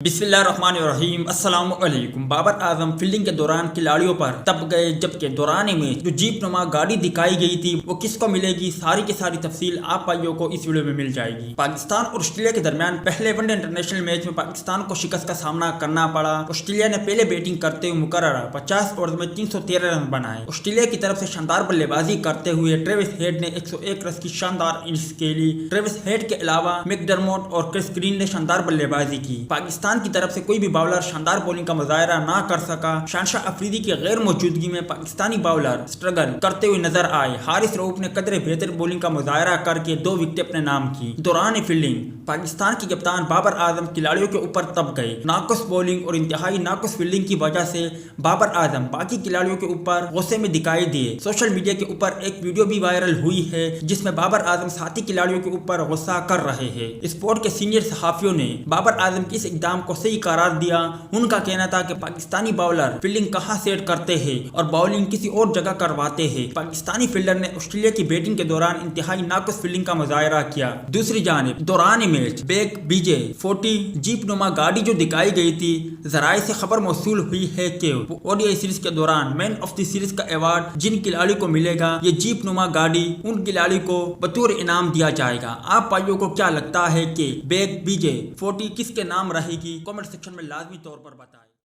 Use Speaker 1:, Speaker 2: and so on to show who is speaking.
Speaker 1: बिस्मिल्लाहिर्रहमानिर्रहीम। अस्सलाम वालेकुम। बाबर आजम फील्डिंग के दौरान खिलाड़ियों पर तप गए, जबकि दौरान मैच जो जीप नुमा गाड़ी दिखाई गई थी वो किसको मिलेगी, सारी की सारी तफसील आप भाइयों को इस वीडियो में मिल जाएगी। पाकिस्तान और ऑस्ट्रेलिया के दरमियान पहले वनडे इंटरनेशनल मैच में पाकिस्तान को शिकस्त का सामना करना पड़ा। ऑस्ट्रेलिया ने पहले बैटिंग करते हुए मुकर्ररा 50 ओवर में 313 रन बनाए। ऑस्ट्रेलिया की तरफ से शानदार बल्लेबाजी करते हुए ट्रेविस हेड ने 101 रन की शानदार इनिंग्स खेली। ट्रेविस हेड के अलावा मैकडरमोट और क्रिस ग्रीन ने शानदार बल्लेबाजी की। पाकिस्तान की तरफ से कोई भी बाउलर शानदार बॉलिंग का मुजाहरा ना कर सका। शानशाह अफरीदी की गैर मौजूदगी में पाकिस्तानी बाउलर स्ट्रगल करते हुए नजर आए। हारिस रऊफ ने कदरे बेहतर बॉलिंग का मुजाहरा करके 2 विकेट अपने नाम की। दौरान फील्डिंग पाकिस्तान के कप्तान बाबर आजम खिलाड़ियों के ऊपर तप गए। नाकुस बॉलिंग और इंतहाई नाकुस फील्डिंग की वजह से बाबर आजम बाकी खिलाड़ियों के ऊपर गुस्से में दिखाई दिए। सोशल मीडिया के ऊपर एक वीडियो भी वायरल हुई है जिसमें बाबर आजम साथी खिलाड़ियों के ऊपर गुस्सा कर रहे हैं। स्पोर्ट के सीनियर सहाफियों ने बाबर आजम के इस इकदाम को सही करार दिया। उनका कहना था कि पाकिस्तानी बाउलर फील्डिंग कहां सेट करते हैं और बॉलिंग किसी और जगह करवाते हैं। पाकिस्तानी फील्डर ने ऑस्ट्रेलिया की बैटिंग के दौरान इंतहाई नाकुस फील्डिंग का मुजाहरा किया। दूसरी जानिब दौरान मैच बेग बीजे 40 जीप नुमा गाड़ी जो दिखाई गई थी, जराये से खबर मौसूल हुई है कि ओडीआई सीरीज के दौरान मैन ऑफ द सीरीज का अवार्ड जिन खिलाड़ियों को मिलेगा, ये जीप नुमा गाड़ी उन खिलाड़ी को बतौर इनाम दिया जाएगा। आप भाइयों को क्या लगता है कि बेग बीजे 40 किसके नाम रहेगी? कमेंट सेक्शन में लाजमी तौर पर बताएं।